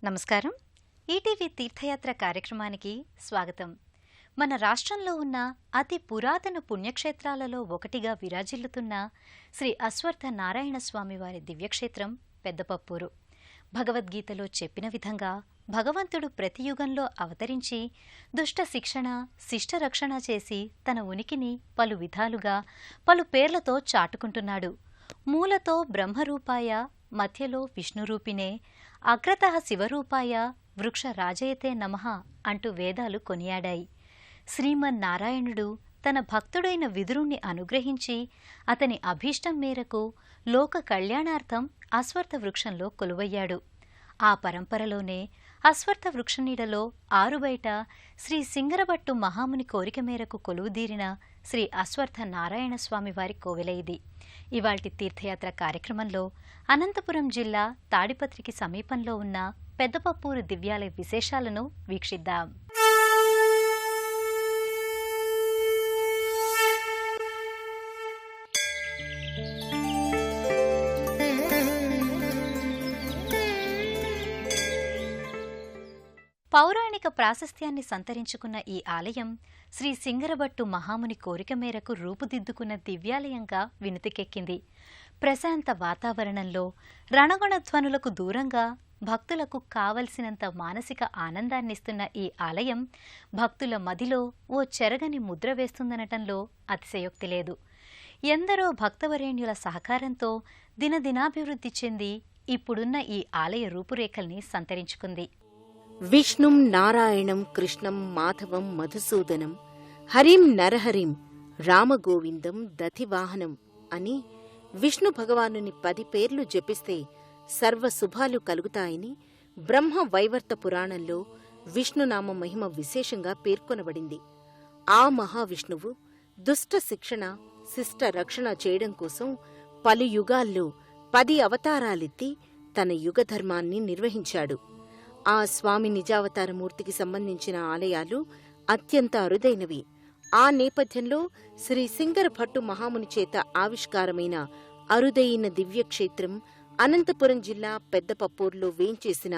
నమస్కారం. ఈటీవీ తీర్థయాత్ర కార్యక్రమానికి స్వాగతం. మన రాష్ట్రంలో ఉన్న అతి పురాతన పుణ్యక్షేత్రాలలో ఒకటిగా విరాజిల్లుతున్న శ్రీ అశ్వత్థ నారాయణ స్వామి వారి దివ్యక్షేత్రం పెద్దపప్పూరు. భగవద్గీతలో చెప్పిన విధంగా భగవంతుడు ప్రతి యుగంలో అవతరించి దుష్ట శిక్షణ, శిష్ట రక్షణ చేసి తన ఉనికిని పలు విధాలుగా పలు పేర్లతో చాటుకుంటున్నాడు. మూలతో బ్రహ్మరూపాయ, మధ్యలో విష్ణురూపినే, అగ్రతః శివరూపాయ, వృక్ష రాజయతే నమః అంటూ వేదాలు కొనియాడాయి. శ్రీమన్నారాయణుడు తన భక్తుడైన విదురుణ్ణి అనుగ్రహించి అతని అభీష్టం మేరకు లోక కళ్యాణార్థం అశ్వత్థ వృక్షంలో కొలువయ్యాడు. ఆ పరంపరలోనే అశ్వత్థ వృక్షనీడలో ఆరుబయట శ్రీ సింగరభట్టు మహాముని కోరిక మేరకు కొలువుదీరిన శ్రీ అశ్వత్థ నారాయణ స్వామి వారి కోవెల ఇది. ఇవాల్టి తీర్థయాత్ర కార్యక్రమంలో అనంతపురం జిల్లా తాడిపత్రికి సమీపంలో ఉన్న పెద్దపప్పూరు దివ్యాలయ విశేషాలను వీక్షిద్దాం. పౌరాణిక ప్రాశస్త్యాన్ని సంతరించుకున్న ఈ ఆలయం శ్రీ సింగరభట్టు మహాముని కోరిక మేరకు రూపుదిద్దుకున్న దివ్యాలయంగా వినుతికెక్కింది. ప్రశాంత వాతావరణంలో రణగుణధ్వనులకు దూరంగా భక్తులకు కావలసినంత మానసిక ఆనందాన్నిస్తున్న ఈ ఆలయం భక్తుల మదిలో ఓ చెరగని ముద్ర వేస్తుందనటంలో అతిశయోక్తి లేదు. ఎందరో భక్తవరేణ్యుల సహకారంతో దినదినాభివృద్ధి చెంది ఇప్పుడున్న ఈ ఆలయ రూపురేఖల్ని సంతరించుకుంది. విష్ణుం నారాయణం కృష్ణం మాధవం మధుసూదనం హరిం నరహరిం రామగోవిందం దతివాహనం అని విష్ణు భగవానుని 10 పేర్లు జపిస్తే సర్వశుభాలు కలుగుతాయని బ్రహ్మ వైవర్త పురాణంలో విష్ణునామ మహిమ విశేషంగా పేర్కొనబడింది. ఆ మహావిష్ణువు దుష్ట శిక్షణ, శిష్ట రక్షణ చేయడం కోసం పలు యుగాల్లో 10 అవతారాలెత్తి తన యుగధర్మాన్ని నిర్వహించాడు. ఆ స్వామి నిజావతారమూర్తికి సంబంధించిన ఆలయాలు అత్యంత అరుదైనవి. ఆ నేపథ్యంలో శ్రీ సింగరభట్టు మహాముని చేత ఆవిష్కారమైన అరుదైన దివ్యక్షేత్రం అనంతపురం జిల్లా పెద్దపప్పూరులో వేంచేసిన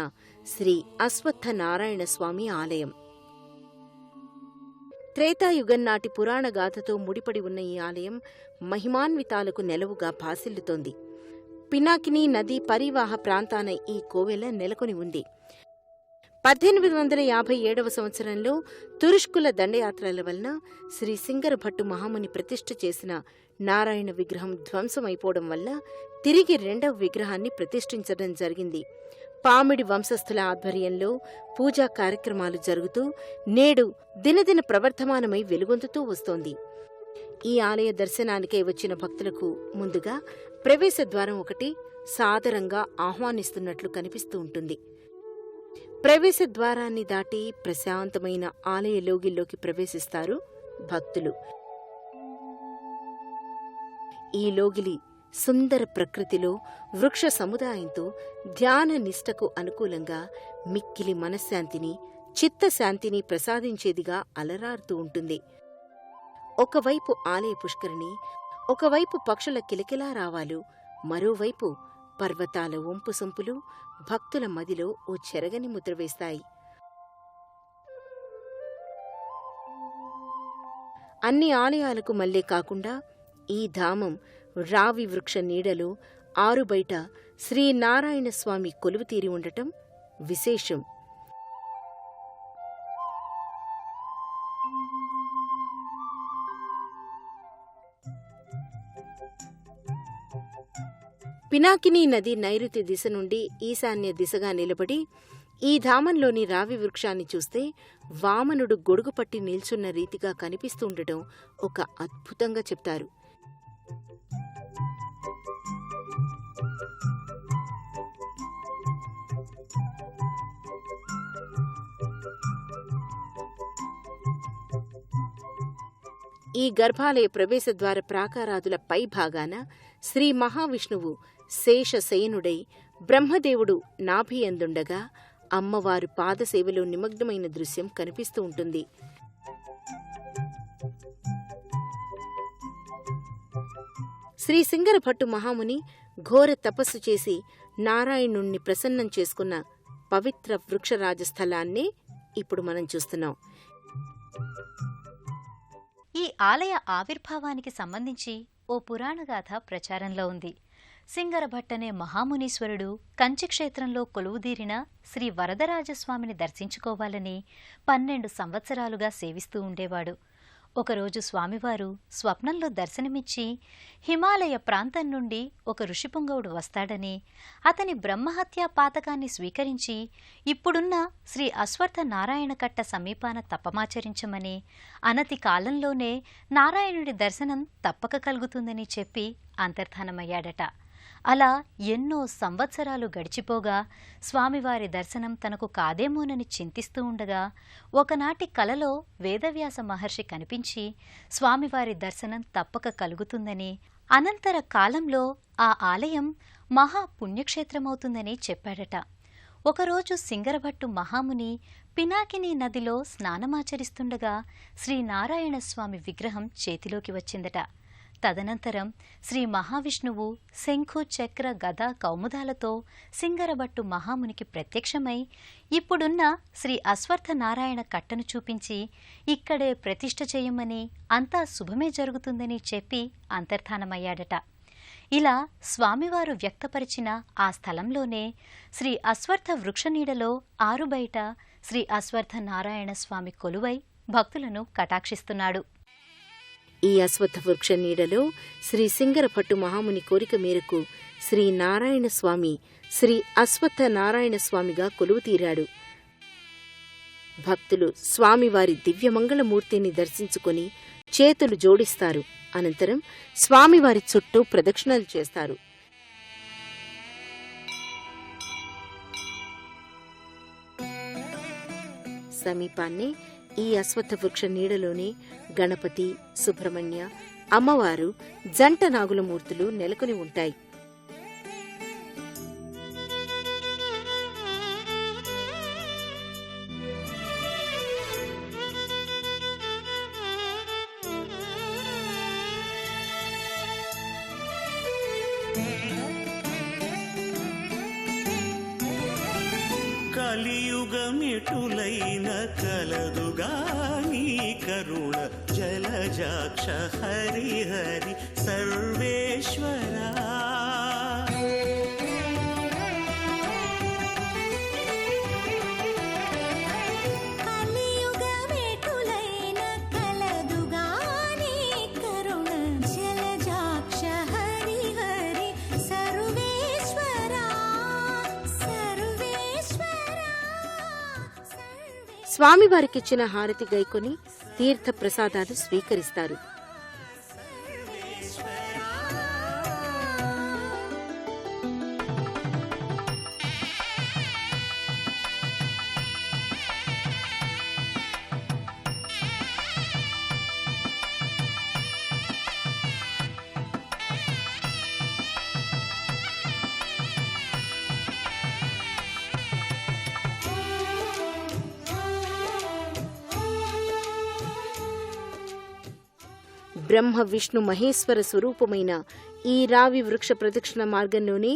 శ్రీ అశ్వత్థ నారాయణ స్వామి ఆలయం. త్రేతాయుగం నాటి పురాణగాథతో ముడిపడి ఉన్న ఈ ఆలయం మహిమాన్వితాలకు నెలవుగా భాసిల్లుతోంది. పినాకినీ నదీ పరివాహ ప్రాంతాన ఈ కోవెల నెలకొని ఉంది. 1857 సంవత్సరంలో తురుష్కుల దండయాత్రల వలన శ్రీ సింగరభట్టు మహాముని ప్రతిష్ఠ చేసిన నారాయణ విగ్రహం ధ్వంసమైపోవడం వల్ల తిరిగి 2వ విగ్రహాన్ని ప్రతిష్ఠించడం జరిగింది. పామిడి వంశస్థుల ఆధ్వర్యంలో పూజా కార్యక్రమాలు జరుగుతూ నేడు దినదిన ప్రవర్ధమానమై వెలుగొందుతూ వస్తోంది. ఈ ఆలయ దర్శనానికై వచ్చిన భక్తులకు ముందుగా ప్రవేశద్వారం ఒకటి సాదరంగా ఆహ్వానిస్తున్నట్లు కనిపిస్తూ ఉంటుంది. ప్రవేశద్వారాన్ని దాటి ప్రశాంతమైన ఆలయ లోగిల్లోకి ప్రవేశిస్తారు భక్తులు. ఈ లోగిలి సుందర ప్రకృతిలో వృక్ష సముదాయంతో ధ్యాన నిష్టకు అనుకూలంగా మిక్కిలి మనశ్శాంతిని, చిత్తశాంతిని ప్రసాదించేదిగా అలరారుతూ ఉంటుంది. ఒకవైపు ఆలయ పుష్కరిణి, ఒకవైపు పక్షుల కిలకిలారావాలు, మరోవైపు పర్వతాల ఒంపుసొంపులు భక్తుల మదిలో ఓ చెరగని ముద్ర వేస్తాయి. అన్ని ఆలయాలకు మల్లే కాకుండా ఈ ధామం రావి వృక్ష నీడలో ఆరుబయట శ్రీనారాయణస్వామి కొలువుతీరి ఉండటం విశేషం. పినాకినీ నది నైరుతి దిశ నుండి ఈశాన్య దిశగా నిలబడి ఈ ధామంలోని రావి వృక్షాన్ని చూస్తే వామనుడు గొడుగుపట్టి నిల్చున్న రీతిగా కనిపిస్తుండటం ఒక అద్భుతంగా చెప్తారు. ఈ గర్భాలయ ప్రవేశద్వార ప్రాకారాదుల పై భాగాన శ్రీ మహావిష్ణువు శేషశయనుడై బ్రహ్మదేవుడు నాభియందుండగా అమ్మవారు పాదసేవలో నిమగ్నమైన దృశ్యం కనిపిస్తూ ఉంటుంది. శ్రీ సింగరభట్టు మహాముని ఘోర తపస్సు చేసి నారాయణుణ్ణి ప్రసన్నం చేసుకున్న పవిత్ర వృక్షరాజ స్థలాన్నే ఇప్పుడు మనం చూస్తున్నాం. ఈ ఆలయ ఆవిర్భావానికి సంబంధించి ఓ పురాణగాథ ప్రచారంలో ఉంది. సింగరభట్టనే మహామునీశ్వరుడు కంచిక్షేత్రంలో కొలువుదీరిన శ్రీ వరదరాజస్వామిని దర్శించుకోవాలని 12 సంవత్సరాలుగా సేవిస్తూ ఉండేవాడు. ఒకరోజు స్వామివారు స్వప్నంలో దర్శనమిచ్చి హిమాలయ ప్రాంతం నుండి ఒక ఋషిపుంగవుడు వస్తాడని, అతని బ్రహ్మహత్యా పాతకాన్ని స్వీకరించి ఇప్పుడున్న శ్రీ అశ్వత్థ నారాయణ కట్ట సమీపాన తపమాచరించమని, అనతి కాలంలోనే నారాయణుడి దర్శనం తప్పక కలుగుతుందని చెప్పి అంతర్ధానమయ్యాడట. అలా ఎన్నో సంవత్సరాలు గడిచిపోగా స్వామివారి దర్శనం తనకు కాదేమోనని చింతిస్తూ ఉండగా ఒకనాటి కలలో వేదవ్యాస మహర్షి కనిపించి స్వామివారి దర్శనం తప్పక కలుగుతుందని, అనంతర కాలంలో ఆ ఆలయం మహాపుణ్యక్షేత్రమవుతుందని చెప్పాడట. ఒకరోజు సింగరభట్టు మహాముని పినాకినీ నదిలో స్నానమాచరిస్తుండగా శ్రీనారాయణస్వామి విగ్రహం చేతిలోకి వచ్చిందట. తదనంతరం శ్రీ మహావిష్ణువు శంఖు చక్ర గద కౌముదాలతో సింగరభట్టు మహామునికి ప్రత్యక్షమై ఇప్పుడున్న శ్రీ అశ్వత్థ నారాయణ కట్టను చూపించి ఇక్కడే ప్రతిష్ఠ చేయమని, అంతా శుభమే జరుగుతుందని చెప్పి అంతర్ధానమయ్యాడట. ఇలా స్వామివారు వ్యక్తపరిచిన ఆ స్థలంలోనే శ్రీ అశ్వత్థ వృక్షనీడలో ఆరుబయట శ్రీ అశ్వత్థ నారాయణ స్వామి కొలువై భక్తులను కటాక్షిస్తున్నాడు. ఈ అశ్వత్థ వృక్ష నీడలో శ్రీ సింగరభట్టు మహాముని కోరిక మేరకు శ్రీ నారాయణ స్వామి శ్రీ అశ్వత్థ నారాయణ స్వామిగా కొలువుతీరాడు. భక్తులు స్వామివారి దివ్యమంగళమూర్తిని దర్శించుకొని చేతులు జోడిస్తారు. అనంతరం స్వామివారి చుట్టూ ప్రదక్షిణలు చేస్తారు. సమీపాన్నే ఈ అశ్వత్థ వృక్ష నీడలోనే గణపతి, సుబ్రహ్మణ్య, అమ్మవారు, జంట నాగుల మూర్తులు నెలకొని ఉంటాయి. కలియుగమిటులైన కలదుగాని కరుణ జలజాక్ష హరిహరి సర్వేశ్వరా. స్వామివారికిచ్చిన హారతి గైకొని తీర్థ ప్రసాదాలు స్వీకరిస్తారు. బ్రహ్మ విష్ణు మహేశ్వర స్వరూపమైన ఈ రావి వృక్ష ప్రదక్షిణ మార్గంలోనే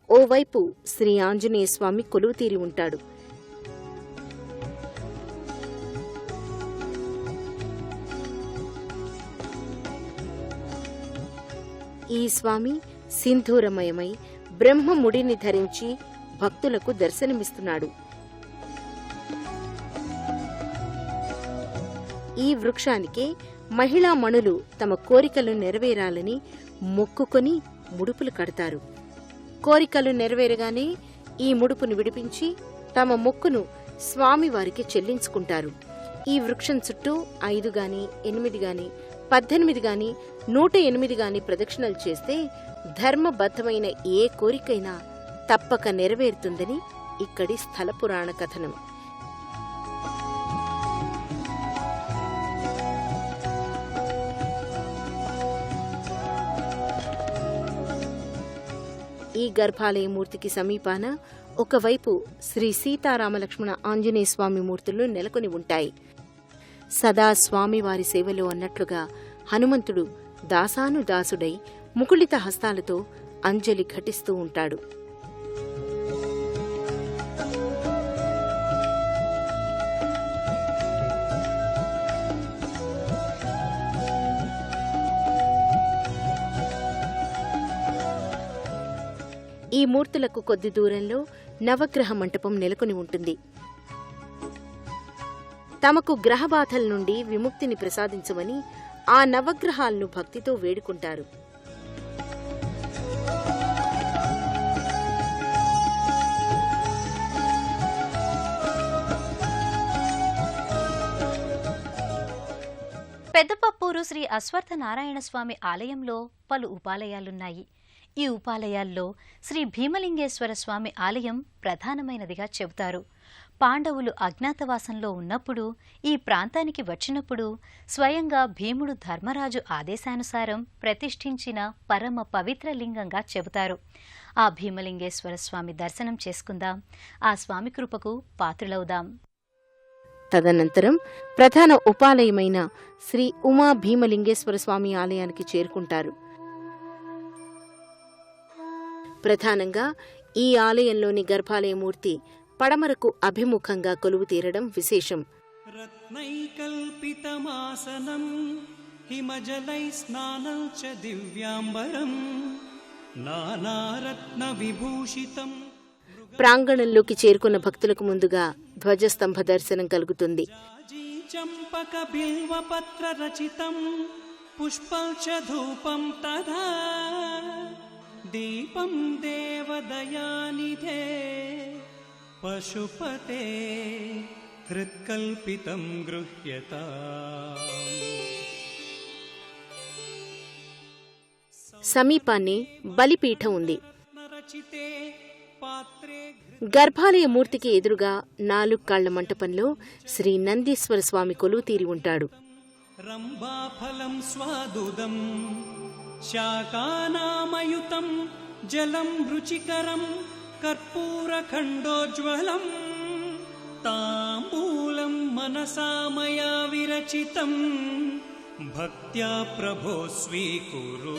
ఓవైపు శ్రీ ఆంజనేయ స్వామి కొలువుతీరి ఉంటాడు. ఈ స్వామి సింధూరమయమై బ్రహ్మముడిని ధరించి భక్తులకు దర్శనమిస్తున్నాడు. ఈ వృక్షానికి మహిళా మణులు తమ కోరికలు నెరవేరాలని మొక్కుకొని ముడుపులు కడతారు. కోరికలు నెరవేరగానే ఈ ముడుపును విడిపించి తమ మొక్కును స్వామివారికి చెల్లించుకుంటారు. ఈ వృక్షం చుట్టూ 5 గాని 8 గాని 18 గాని 108 గాని ప్రదక్షిణలు చేస్తే ధర్మబద్ధమైన ఏ కోరికైనా తప్పక నెరవేరుతుందని ఇక్కడి స్థల పురాణ కథనం. ఈ గర్భాలయ మూర్తికి సమీపాన ఒకవైపు శ్రీ సీతారామలక్ష్మణ ఆంజనేయ స్వామి మూర్తులు నెలకొని ఉంటాయి. సదా స్వామివారి సేవలో అన్నట్లుగా హనుమంతుడు దాసానుదాసుడై ముకుళిత హస్తాలతో అంజలి ఘటిస్తూ ఉంటాడు. ఈ మూర్తులకు కొద్ది దూరంలో నవగ్రహ మంటపం నెలకొని ఉంటుంది. తమకు గ్రహబాధల నుండి విముక్తిని ప్రసాదించమని ఆ నవగ్రహాలను భక్తితో వేడుకుంటారు. పెద్దపప్పూరు శ్రీ అశ్వత్థ నారాయణ స్వామి ఆలయంలో పలు ఉపాలయాలున్నాయి. ఈ ఉపాలయాల్లో శ్రీ భీమలింగేశ్వర స్వామి ఆలయం ప్రధానమైనదిగా చెబుతారు. పాండవులు అజ్ఞాతవాసంలో ఉన్నప్పుడు ఈ ప్రాంతానికి వచ్చినప్పుడు స్వయంగా భీముడు ధర్మరాజు ఆదేశానుసారం ప్రతిష్ఠించిన పరమ పవిత్ర లింగంగా చెబుతారు. ఆ భీమలింగేశ్వర స్వామి దర్శనం చేసుకుందాం, ఆ స్వామి కృపకు పాత్రులవుదాం. తదనంతరం ప్రధాన ఉపాలయమైన శ్రీ ఉమా భీమలింగేశ్వర స్వామి ఆలయానికి చేరుకుంటారు. ప్రధానంగా ఈ ఆలయంలోని గర్భాలయమూర్తి పడమరకు అభిముఖంగా కొలువు తీరడం విశేషం. రత్నైకల్పితమాసనం హిమజలై స్నానం చ దివ్యాంబరం నానారత్న విభూషితం. ప్రాంగణంలోకి చేరుకున్న భక్తులకు ముందుగా ధ్వజస్తంభ దర్శనం కలుగుతుంది. చంపక బిల్వపత్ర రచితం పుష్పం చ ధూపం తదా దీపం దేవదయానిధే పశుపతే హృత్కల్పితం గృహ్యతాం. సమీపాన్ని బలిపీఠం ఉంది. గర్భాలయ మూర్తికి ఎదురుగా 4 కాళ్ల మంటపంలో శ్రీ నందీశ్వర స్వామి కొలువు తీరి ఉంటాడు. రంభాఫలం స్వాదుదం శాకానామయుతం జలం రుచికరం కర్పూరఖండోజ్వలం తాంబూలం మనసా మయా విరచితం భక్త్యా ప్రభో స్వీకురు.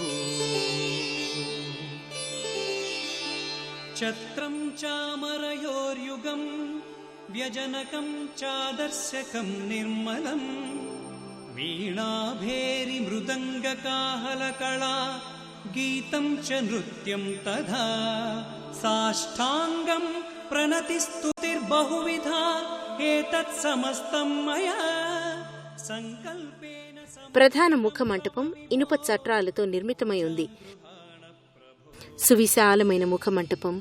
ఛత్రం చామరయోర్యుగం వ్యజనకం చాదర్శకం నిర్మలం వీణాభేరి మృదంగకాహలకళా గీతం చ నృత్యం తథా సాష్టాంగం ప్రణతిస్తుతిర్బహువిధా ఏతత్ సమస్తం మయా సంకల్పేన. ప్రధాన ముఖ మంటపం ఇనుప చట్రాలతో నిర్మితమై ఉంది. సువిశాలమైన ముఖమంటపం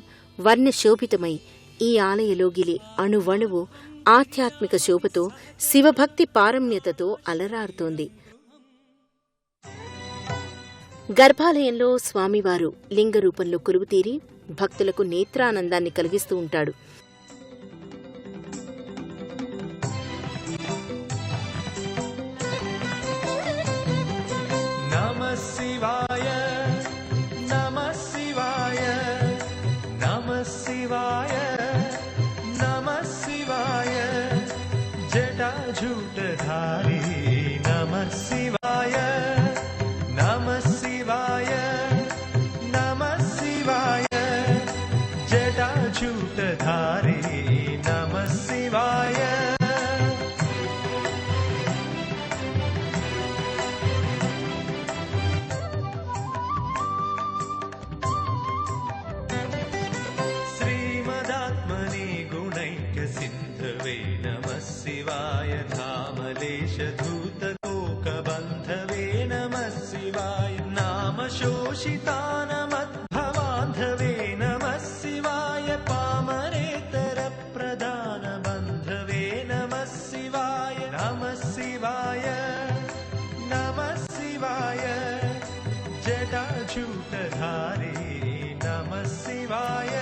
వర్ణశోభితమై ఈ ఆలయలోగిలి అణువణువు ఆధ్యాత్మిక శోభతో శివభక్తి పారమ్యతతో అలరారుతోంది. గర్భాలయంలో స్వామివారు లింగ రూపంలో కొలువుతీరి భక్తులకు నేత్రానందాన్ని కలిగిస్తూ ఉంటాడు. నమః శివాయ నమః శివాయ నమః శివాయ నమః శివాయ జటాజూటధారి నమః శివాయ నమః శివాయ నమః శివాయ జటాజూటధారి నమః శివాయ. सिंधवे नमः शिवाय धामलेशधूतलोकबन्धवे नमः शिवाय नामशोषितानमद्भवान्धवे नमः शिवाय पामरेतरप्रदानबन्धवे नमः शिवाय नमः शिवाय नमः शिवाय जटाजूटधारी नमः शिवाय.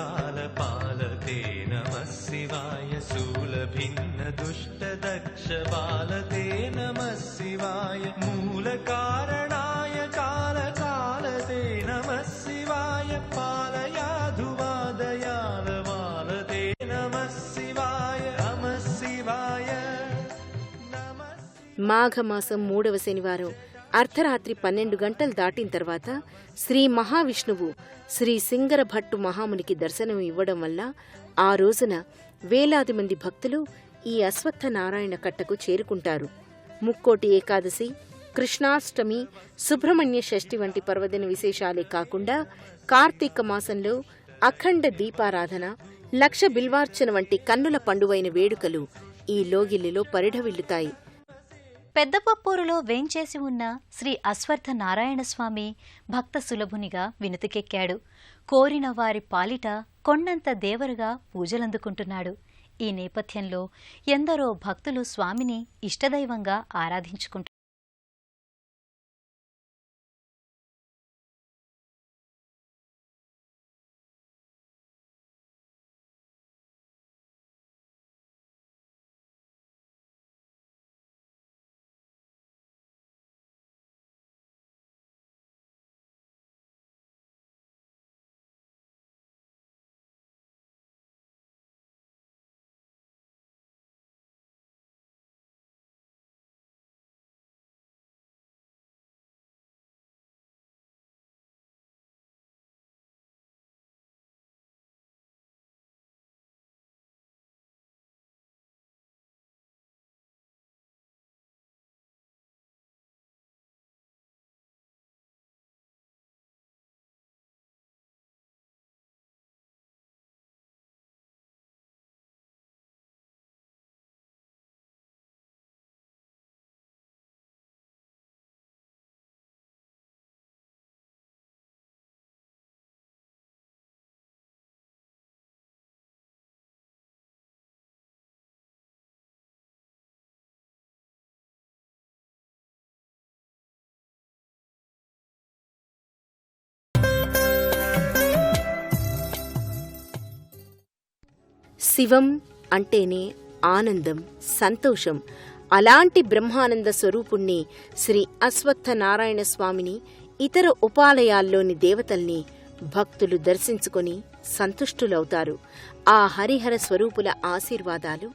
विप्रबालपालते नमः शिवाय शूलभिन्न दुष्टदक्षबालते नमः शिवाय मूलकारणाय कालकालते नमः शिवाय पालयाधुवादयालवालते नमः शिवाय नमः शिवाय. మాఘమాసం 3వ శనివారం అర్ధరాత్రి 12 గంటలు దాటిన తర్వాత శ్రీ మహావిష్ణువు శ్రీ సింగరభట్టు మహామునికి దర్శనం ఇవ్వడం వల్ల ఆ రోజున వేలాది మంది భక్తులు ఈ అశ్వత్థనారాయణ కట్టకు చేరుకుంటారు. ముక్కోటి ఏకాదశి, కృష్ణాష్టమి, సుబ్రహ్మణ్య షష్ఠి వంటి పర్వదిన విశేషాలే కాకుండా కార్తీక మాసంలో అఖండ దీపారాధన, లక్ష బిల్వార్చన వంటి కన్నుల పండువైన వేడుకలు ఈ లోగిలిలో పరిఢవిల్లుతాయి. పెద్దపప్పూరులో వేంచేసి ఉన్న శ్రీ అశ్వత్థ నారాయణస్వామి భక్త సులభునిగా వినుతికెక్కాడు. కోరిన వారి పాలిట కొండంత దేవరుగా పూజలందుకుంటున్నాడు. ఈ నేపథ్యంలో ఎందరో భక్తులు స్వామిని ఇష్టదైవంగా ఆరాధించుకుంటున్నారు. శివం అంటేనే ఆనందం, సంతోషం. అలాంటి బ్రహ్మానంద స్వరూపుణ్ణి శ్రీ అశ్వత్థనారాయణ స్వామిని, ఇతర ఉపాలయాల్లోని దేవతల్ని భక్తులు దర్శించుకొని సంతుష్టులవుతారు. ఆ హరిహర స్వరూపుల ఆశీర్వాదాలు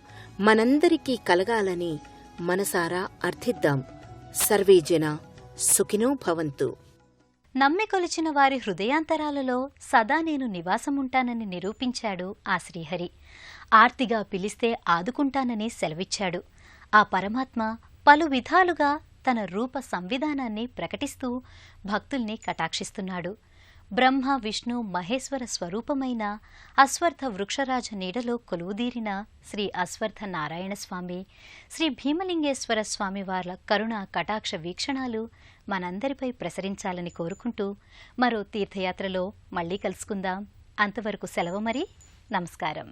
మనందరికీ కలగాలని మనసారా అర్థిద్దాం. సర్వే జనా సుఖినో భవంతు. నమ్మి కొలిచిన వారి హృదయాంతరాలలో సదా నేను నివాసముంటానని నిరూపించాడు ఆ శ్రీహరి. ఆర్తిగా పిలిస్తే ఆదుకుంటానని సెలవిచ్చాడు. ఆ పరమాత్మ పలు విధాలుగా తన రూప సంవిధానాన్ని ప్రకటిస్తూ భక్తుల్ని కటాక్షిస్తున్నాడు. బ్రహ్మ, విష్ణు, మహేశ్వర స్వరూపమైన అశ్వత్థ వృక్షరాజ నీడలో కొలువుదీరిన శ్రీ అశ్వత్థ నారాయణస్వామి, శ్రీ భీమలింగేశ్వర స్వామివార్ల కరుణ కటాక్ష వీక్షణాలు మనందరిపై ప్రసరించాలని కోరుకుంటూ మరో తీర్థయాత్రలో మళ్లీ కలుసుకుందాం. అంతవరకు సెలవు మరి. నమస్కారం.